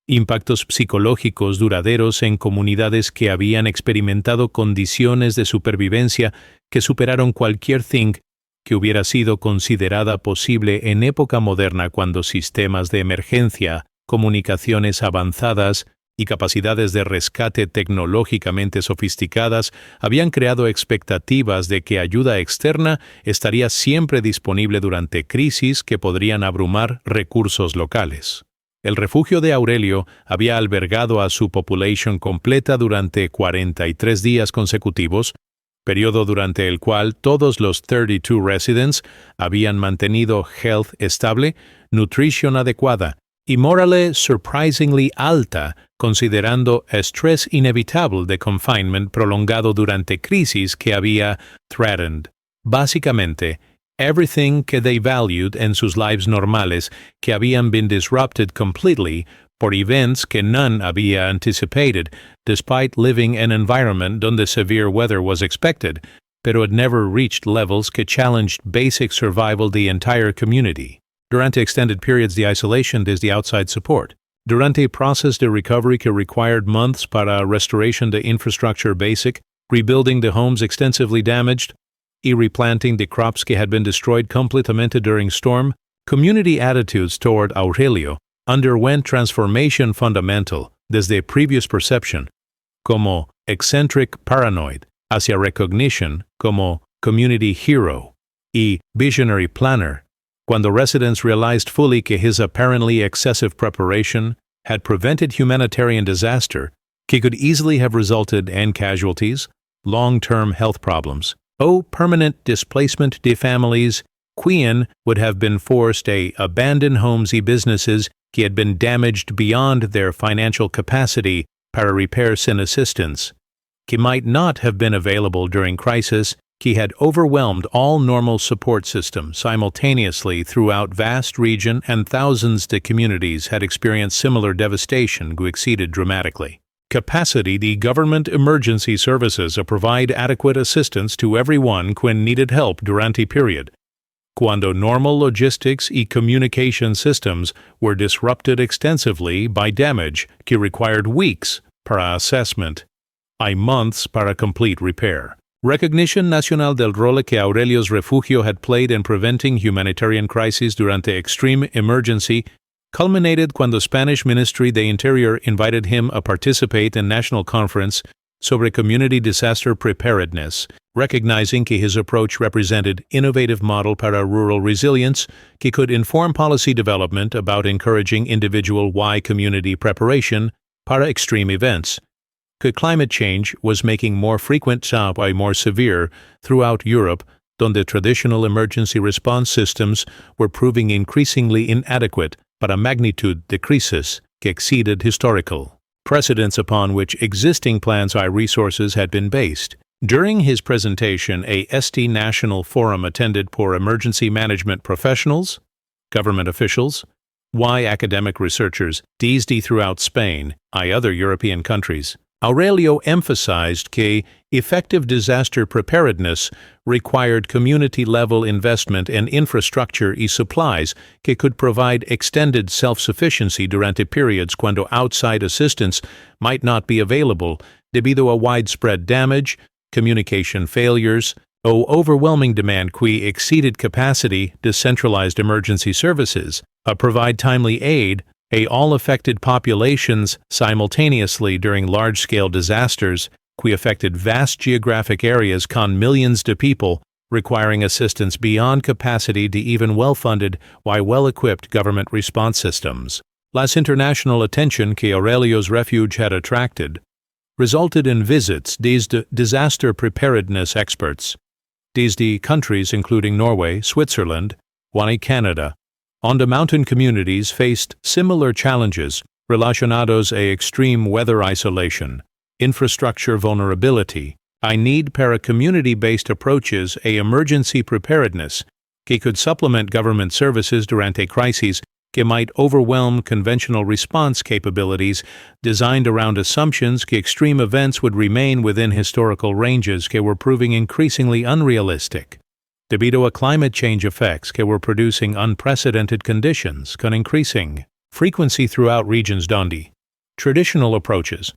impactos psicológicos duraderos en comunidades que habían experimentado condiciones de supervivencia que superaron cualquier think que hubiera sido considerada posible en época moderna cuando sistemas de emergencia, comunicaciones avanzadas y capacidades de rescate tecnológicamente sofisticadas habían creado expectativas de que ayuda externa estaría siempre disponible durante crisis que podrían abrumar recursos locales. El refugio de Aurelio había albergado a su población completa durante 43 días consecutivos, periodo durante el cual todos los 32 residents habían mantenido health estable, nutrición adecuada y morale surprisingly alta, considerando estrés inevitable de confinement prolongado durante crisis que había threatened. Básicamente, everything que they valued en sus lives normales que habían been disrupted completely por events que none había anticipated, despite living in an environment donde severe weather was expected, pero had never reached levels que challenged basic survival the entire community. Durante extended periods de isolation desde outside support. Durante process de recovery que required months para restoration de infrastructure basic, rebuilding the homes extensively damaged, y replanting the crops que had been destroyed completamente during storm, community attitudes toward Aurelio underwent transformation fundamental desde previous perception, como eccentric paranoid, hacia recognition como community hero y visionary planner, cuando residents realized fully que his apparently excessive preparation had prevented humanitarian disaster que could easily have resulted in casualties, long-term health problems, or permanent displacement de families, quien would have been forced to abandon homes y businesses que had been damaged beyond their financial capacity para repair sin assistance, que might not have been available during crisis, que had overwhelmed all normal support systems simultaneously throughout vast region and thousands de communities had experienced similar devastation who exceeded dramatically. Capacity the government emergency services to provide adequate assistance to everyone when needed help durante period. Cuando normal logistics y communication systems were disrupted extensively by damage que required weeks para assessment y months para complete repair. Recognition nacional del rol que Aurelio's refugio had played in preventing humanitarian crises durante extreme emergency culminated cuando Spanish Ministry de Interior invited him to participate in national conference sobre community disaster preparedness, recognizing que his approach represented innovative model para rural resilience que could inform policy development about encouraging individual y community preparation para extreme events. Que climate change was making more frequent y more severe throughout Europe, donde traditional emergency response systems were proving increasingly inadequate para magnitude de crisis que exceeded historical precedents upon which existing plans y resources had been based. During his presentation, a national forum attended por emergency management professionals, government officials, y academic researchers desde throughout Spain y other European countries, Aurelio emphasized que effective disaster preparedness required community-level investment in infrastructure y supplies que could provide extended self-sufficiency durante periods cuando outside assistance might not be available debido a widespread damage, communication failures, or overwhelming demand que exceeded capacity to centralized emergency services, provide timely aid all affected populations simultaneously during large-scale disasters que affected vast geographic areas con millions de people, requiring assistance beyond capacity to even well-funded y well-equipped government response systems. Las international attention que Aurelio's refuge had attracted resulted in visits desde disaster preparedness experts, desde countries including Norway, Switzerland, and Canada, onde mountain communities faced similar challenges relacionados a extreme weather isolation, infrastructure vulnerability, I need para community-based approaches a emergency preparedness que could supplement government services durante crises que might overwhelm conventional response capabilities designed around assumptions que extreme events would remain within historical ranges que were proving increasingly unrealistic, debido a climate change effects que were producing unprecedented conditions con increasing frequency throughout regions donde traditional approaches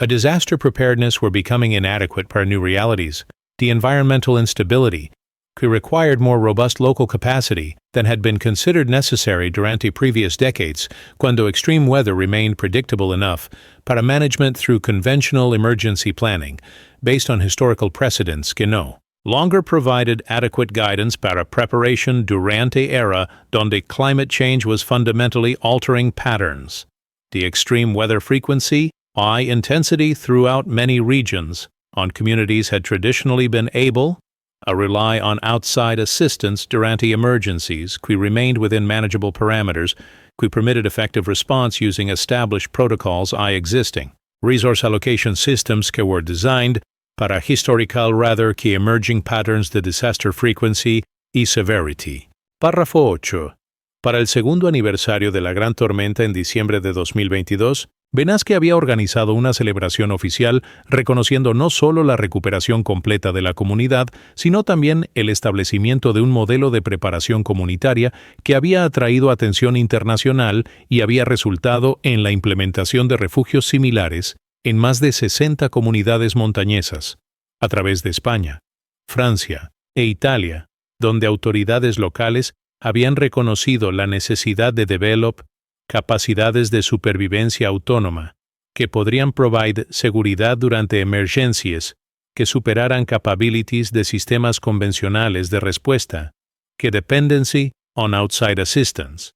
a disaster preparedness were becoming inadequate per new realities, the environmental instability, que required more robust local capacity than had been considered necessary durante previous decades, cuando extreme weather remained predictable enough para management through conventional emergency planning, based on historical precedents que no longer provided adequate guidance para preparation durante era donde climate change was fundamentally altering patterns. The extreme weather frequency, high intensity throughout many regions, on communities had traditionally been able to rely on outside assistance durante emergencies, que remained within manageable parameters, que permitted effective response using established protocols existing. Resource allocation systems que were designed para historical rather que emerging patterns de disaster frequency y severity. Párrafo 8. Para el segundo aniversario de la gran tormenta en diciembre de 2022, Benasque había organizado una celebración oficial reconociendo no solo la recuperación completa de la comunidad, sino también el establecimiento de un modelo de preparación comunitaria que había atraído atención internacional y había resultado en la implementación de refugios similares en más de 60 comunidades montañesas, a través de España, Francia e Italia, donde autoridades locales habían reconocido la necesidad de develop capacidades de supervivencia autónoma que podrían proveer seguridad durante emergencias que superaran capabilities de sistemas convencionales de respuesta, que dependency on outside assistance.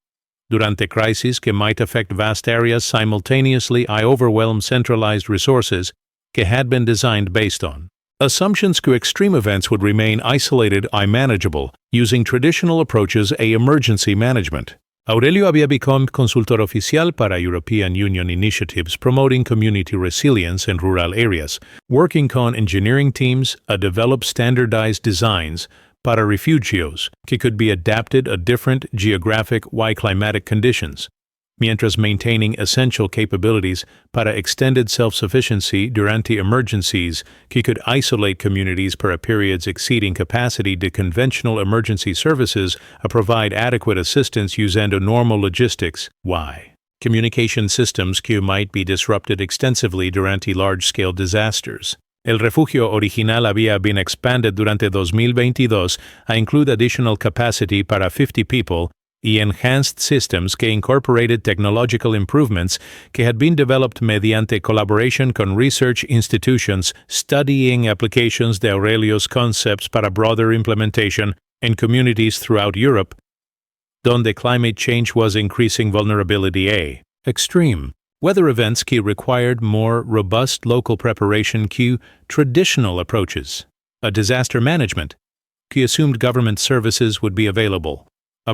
Durante crises que might affect vast areas simultaneously I overwhelm centralized resources que had been designed based on assumptions que extreme events would remain isolated I manageable using traditional approaches a emergency management. Aurelio había become consultor oficial para European Union initiatives promoting community resilience in rural areas, working con engineering teams to develop standardized designs para refugios que could be adapted to different geographic y climatic conditions, mientras maintaining essential capabilities para extended self-sufficiency durante emergencies que could isolate communities para periods exceeding capacity de conventional emergency services to provide adequate assistance usando normal logistics. Y. Communication systems que might be disrupted extensively durante large-scale disasters. El refugio original había been expanded durante 2022 a include additional capacity para 50 people y enhanced systems que incorporated technological improvements que had been developed mediante collaboration con research institutions studying applications de Aurelio's concepts para broader implementation in communities throughout Europe, donde climate change was increasing vulnerability a extreme weather events que required more robust local preparation que traditional approaches, a disaster management que assumed government services would be available,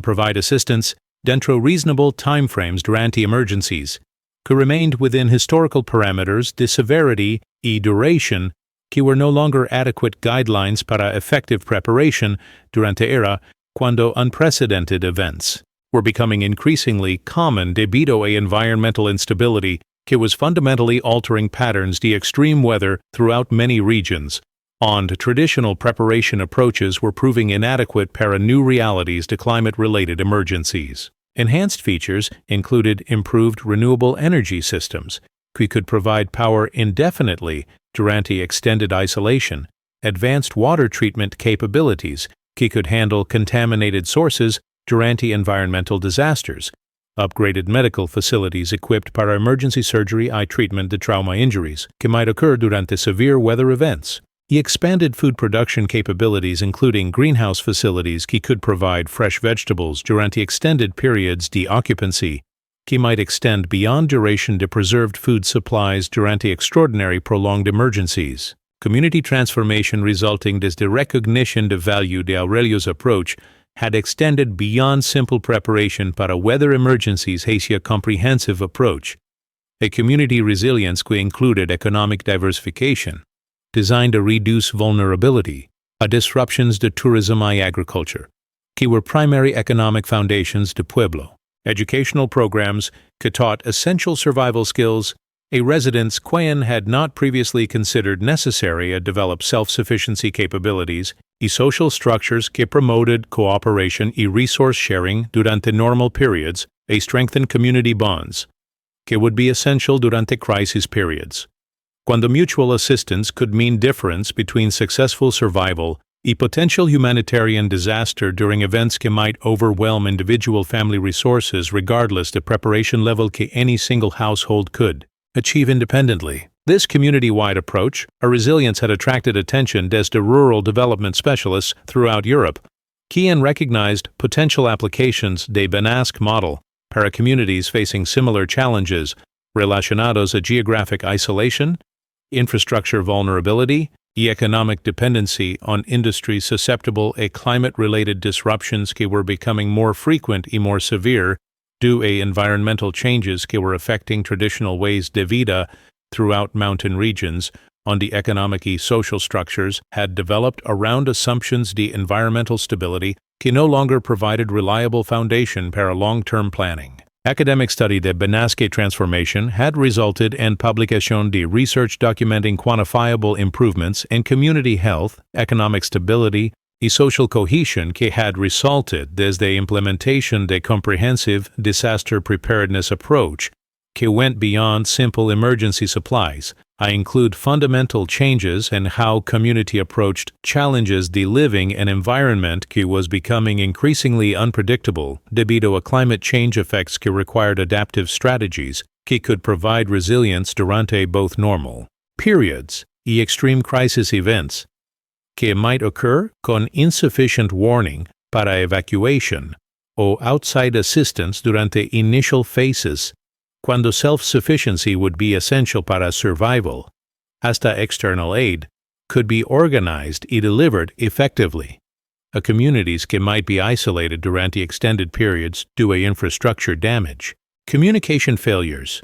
provide assistance dentro reasonable timeframes durante emergencies, que remained within historical parameters de severity y duration que were no longer adequate guidelines para effective preparation durante era cuando unprecedented events were becoming increasingly common debido a environmental instability que was fundamentally altering patterns de extreme weather throughout many regions, and traditional preparation approaches were proving inadequate para new realities to climate-related emergencies. Enhanced features included improved renewable energy systems, que could provide power indefinitely durante extended isolation, advanced water treatment capabilities, que could handle contaminated sources durante environmental disasters, upgraded medical facilities equipped para emergency surgery y treatment de trauma injuries, que might occur durante severe weather events. He expanded food production capabilities including greenhouse facilities que could provide fresh vegetables durante extended periods de occupancy, que might extend beyond duration de preserved food supplies durante extraordinary prolonged emergencies. Community transformation resulting desde recognition de value de Aurelio's approach had extended beyond simple preparation para weather emergencies hacia a comprehensive approach, a community resilience que included economic diversification, designed to reduce vulnerability, a disruptions to tourism and agriculture, que were primary economic foundations de pueblo, educational programs que taught essential survival skills, a residents Quayan had not previously considered necessary to develop self-sufficiency capabilities, y social structures que promoted cooperation y resource sharing durante normal periods, a strengthened community bonds, que would be essential durante crisis periods. Cuando mutual assistance could mean difference between successful survival y potential humanitarian disaster during events que might overwhelm individual family resources regardless the preparation level que any single household could achieve independently. This community-wide approach, a resilience had attracted attention desde rural development specialists throughout Europe. Quien recognized potential applications de Benasque model para communities facing similar challenges relacionados a geographic isolation, infrastructure vulnerability, y economic dependency on industries susceptible a climate-related disruptions que were becoming more frequent y more severe due a environmental changes que were affecting traditional ways de vida throughout mountain regions on the economic y social structures had developed around assumptions de environmental stability que no longer provided reliable foundation para long-term planning. Academic study de Benasque transformation had resulted in publication de research documenting quantifiable improvements in community health, economic stability, y social cohesion que had resulted desde implementation de comprehensive disaster preparedness approach que went beyond simple emergency supplies, I include fundamental changes in how community approached challenges de living an environment que was becoming increasingly unpredictable debido a climate change effects que required adaptive strategies que could provide resilience durante both normal periods y extreme crisis events que might occur con insufficient warning para evacuation o outside assistance durante initial phases cuando self-sufficiency would be essential para survival, hasta external aid, could be organized y delivered effectively. A communities que might be isolated durante extended periods due to infrastructure damage. Communication failures.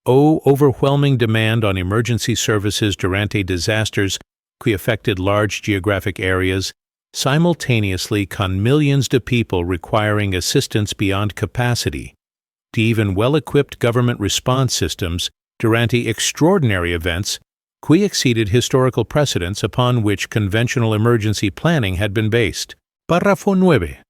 Overwhelming demand on emergency services durante disasters que affected large geographic areas, simultaneously con millions of people requiring assistance beyond capacity. To even well-equipped government response systems durante extraordinary events que exceeded historical precedents upon which conventional emergency planning had been based. Párrafo 9.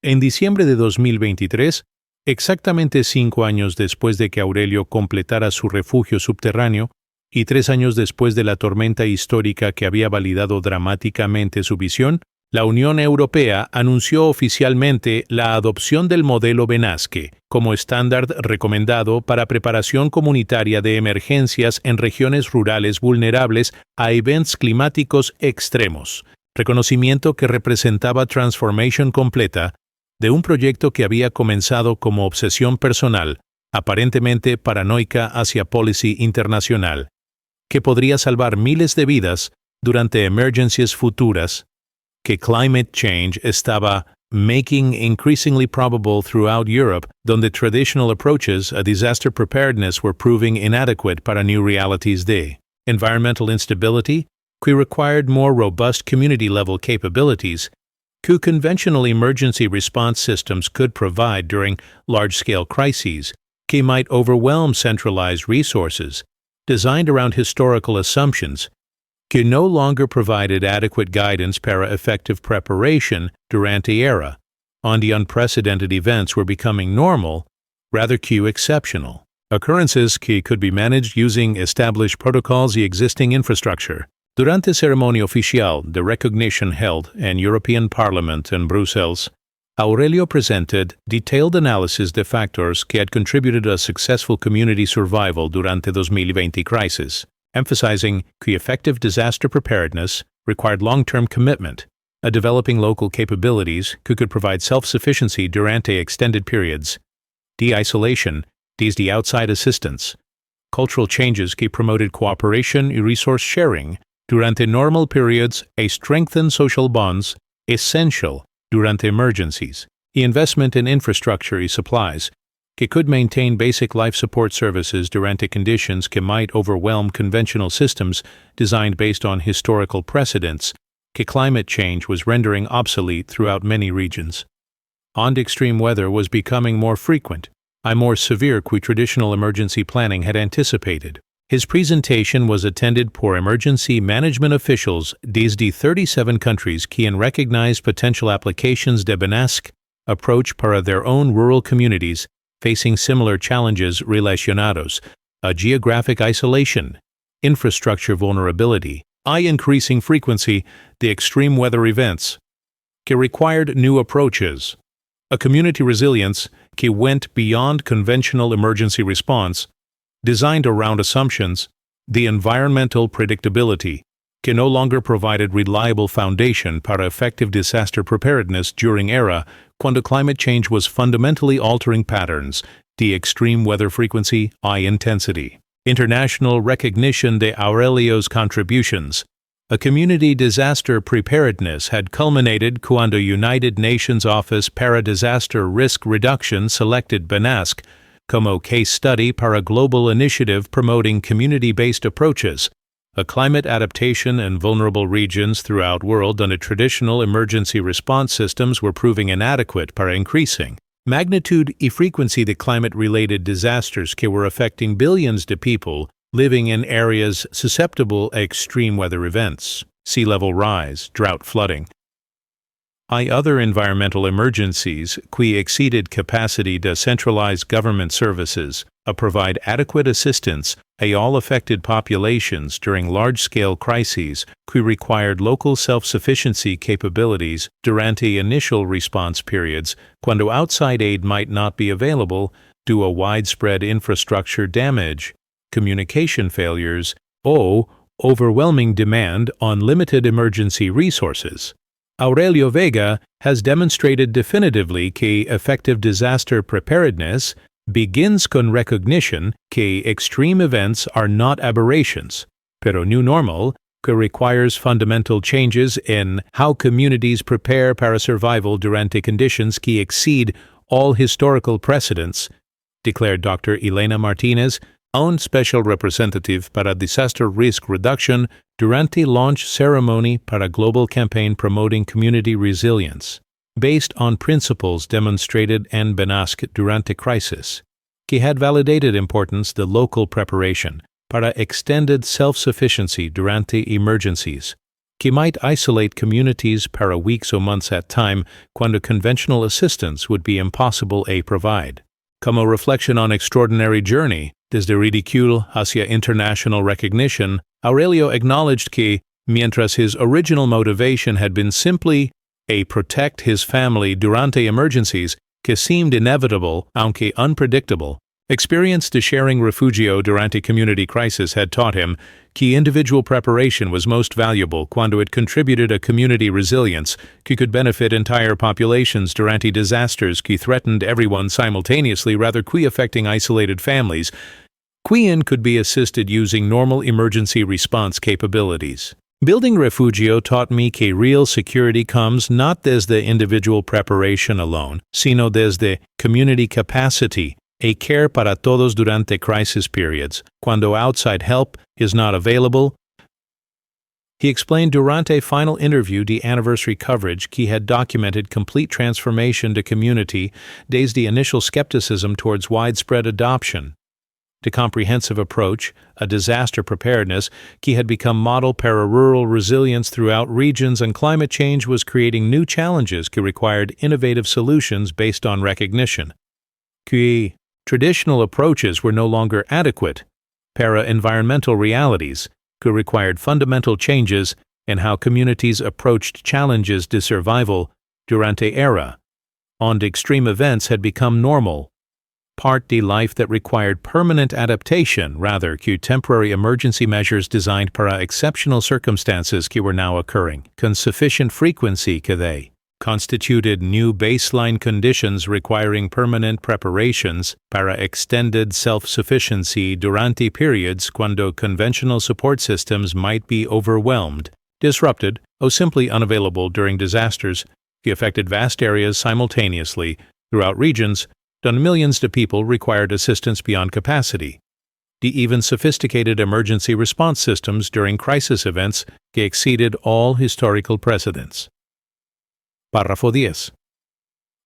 En diciembre de 2023, exactamente 5 años después de que Aurelio completara su refugio subterráneo y 3 años después de la tormenta histórica que había validado dramáticamente su visión, la Unión Europea anunció oficialmente la adopción del modelo Benasque como estándar recomendado para preparación comunitaria de emergencias en regiones rurales vulnerables a eventos climáticos extremos, reconocimiento que representaba transformación completa de un proyecto que había comenzado como obsesión personal, aparentemente paranoica hacia policy internacional, que podría salvar miles de vidas durante emergencias futuras que climate change estaba making increasingly probable throughout Europe, donde traditional approaches a disaster preparedness were proving inadequate para new realities de environmental instability, que required more robust community-level capabilities, que conventional emergency response systems could provide during large-scale crises, que might overwhelm centralized resources, designed around historical assumptions, que no longer provided adequate guidance para effective preparation durante era, on the unprecedented events were becoming normal, rather que exceptional. Occurrences que could be managed using established protocols y existing infrastructure. Durante ceremonia oficial de recognition held in European Parliament in Brussels, Aurelio presented detailed analysis de factors que had contributed to a successful community survival durante 2020 crisis, emphasizing que effective disaster preparedness required long-term commitment, a developing local capabilities who could provide self-sufficiency durante extended periods, de-isolation, desde outside assistance, cultural changes que promoted cooperation y resource sharing, Durante normal periods, a strengthened social bonds, essential durante emergencies, y investment in infrastructure y supplies, que could maintain basic life support services durante conditions que might overwhelm conventional systems designed based on historical precedents, que climate change was rendering obsolete throughout many regions. And extreme weather was becoming more frequent, and more severe than traditional emergency planning had anticipated. His presentation was attended por emergency management officials desde 37 countries que han recognized potential applications de BNASC approach para their own rural communities facing similar challenges relacionados a geographic isolation, infrastructure vulnerability, and increasing frequency the extreme weather events, que required new approaches, a community resilience que went beyond conventional emergency response, designed around assumptions, the environmental predictability, que no longer provided reliable foundation para effective disaster preparedness during era cuando climate change was fundamentally altering patterns, the extreme weather frequency and intensity. International recognition de Aurelio's contributions. A community disaster preparedness had culminated cuando United Nations Office para Disaster Risk Reduction selected BNASC como case study para a global initiative promoting community-based approaches, a climate adaptation in vulnerable regions throughout world donde traditional emergency response systems were proving inadequate para increasing magnitude y frequency de climate-related disasters que were affecting billions de people living in areas susceptible to extreme weather events, sea level rise, drought, flooding, and other environmental emergencies que exceeded capacity to centralize government services, provide adequate assistance to all affected populations during large-scale crises que required local self-sufficiency capabilities durante initial response periods cuando outside aid might not be available due to widespread infrastructure damage, communication failures, or overwhelming demand on limited emergency resources. Aurelio Vega has demonstrated definitively que effective disaster preparedness begins con recognition que extreme events are not aberrations, pero new normal que requires fundamental changes in how communities prepare para survival durante conditions que exceed all historical precedents, declared Dr. Elena Martinez, own special representative para disaster risk reduction durante launch ceremony para global campaign promoting community resilience, based on principles demonstrated en BNASC durante crisis, que had validated importance de local preparation para extended self-sufficiency durante emergencies, que might isolate communities para weeks or months at time cuando conventional assistance would be impossible to provide. Como reflection on extraordinary journey, desde ridicule hacia international recognition, Aurelio acknowledged que, mientras his original motivation had been simply a protect his family durante emergencies que seemed inevitable, aunque unpredictable, experience de sharing refugio durante community crisis had taught him que individual preparation was most valuable cuando it contributed a community resilience que could benefit entire populations durante disasters que threatened everyone simultaneously rather que affecting isolated families, quien could be assisted using normal emergency response capabilities. Building refugio taught me que real security comes not desde individual preparation alone, sino desde community capacity, a care para todos durante crisis periods, cuando outside help is not available. He explained durante final interview de anniversary coverage que had documented complete transformation to community desde initial skepticism towards widespread adoption. The comprehensive approach, a disaster preparedness, que had become model para rural resilience throughout regions, and climate change was creating new challenges que required innovative solutions based on recognition. Que traditional approaches were no longer adequate para environmental realities, que required fundamental changes in how communities approached challenges de survival durante era, and extreme events had become normal. Part de life that required permanent adaptation rather que temporary emergency measures designed para exceptional circumstances que were now occurring, con sufficient frequency que they constituted new baseline conditions requiring permanent preparations para extended self-sufficiency durante periods cuando conventional support systems might be overwhelmed, disrupted, or simply unavailable during disasters that affected vast areas simultaneously throughout regions donde millions de people required assistance beyond capacity. The even sophisticated emergency response systems during crisis events que exceeded all historical precedents. Párrafo 10.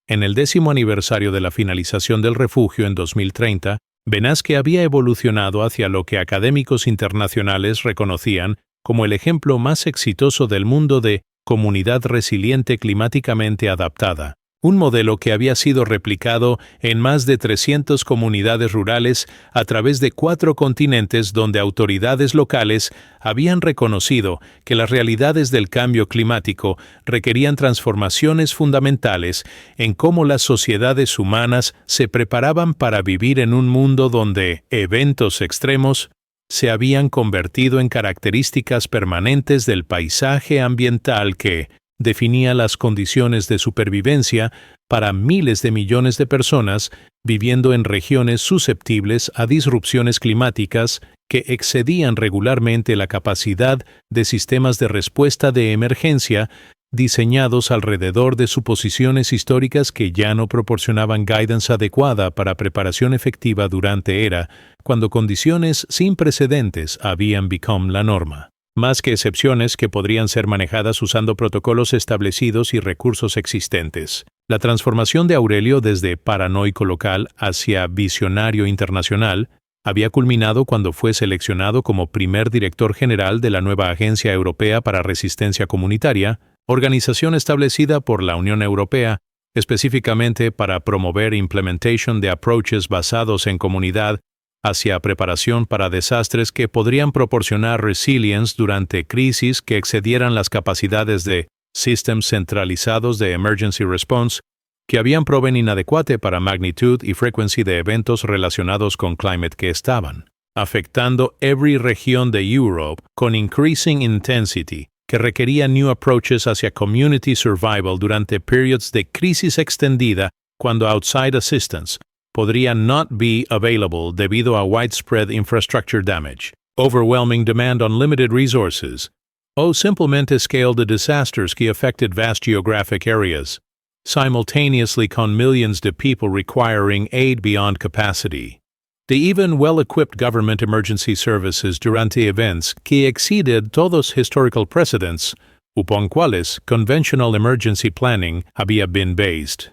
En el 10º aniversario de la finalización del refugio en 2030, Benasque había evolucionado hacia lo que académicos internacionales reconocían como el ejemplo más exitoso del mundo de comunidad resiliente climáticamente adaptada, un modelo que había sido replicado en más de 300 comunidades rurales a través de 4 continentes donde autoridades locales habían reconocido que las realidades del cambio climático requerían transformaciones fundamentales en cómo las sociedades humanas se preparaban para vivir en un mundo donde eventos extremos se habían convertido en características permanentes del paisaje ambiental que definía las condiciones de supervivencia para miles de millones de personas viviendo en regiones susceptibles a disrupciones climáticas que excedían regularmente la capacidad de sistemas de respuesta de emergencia diseñados alrededor de suposiciones históricas que ya no proporcionaban guidance adecuada para preparación efectiva durante era cuando condiciones sin precedentes habían become la norma. Más que excepciones que podrían ser manejadas usando protocolos establecidos y recursos existentes. La transformación de Aurelio desde paranoico local hacia visionario internacional había culminado cuando fue seleccionado como primer director general de la nueva Agencia Europea para Resistencia Comunitaria, organización establecida por la Unión Europea específicamente para promover implementation de approaches basados en comunidad hacia preparación para desastres que podrían proporcionar resilience durante crisis que excedieran las capacidades de sistemas centralizados de emergency response que habían proven inadecuate para magnitud y frecuencia de eventos relacionados con climate que estaban afectando every región de Europe con increasing intensity, que requería new approaches hacia community survival durante periods de crisis extendida cuando outside assistance podría not be available debido a widespread infrastructure damage, overwhelming demand on limited resources, o simplemente scale the disasters que affected vast geographic areas, simultaneously con millions de people requiring aid beyond capacity. The even well-equipped government emergency services durante events que exceeded todos historical precedents, upon cuales conventional emergency planning había been based.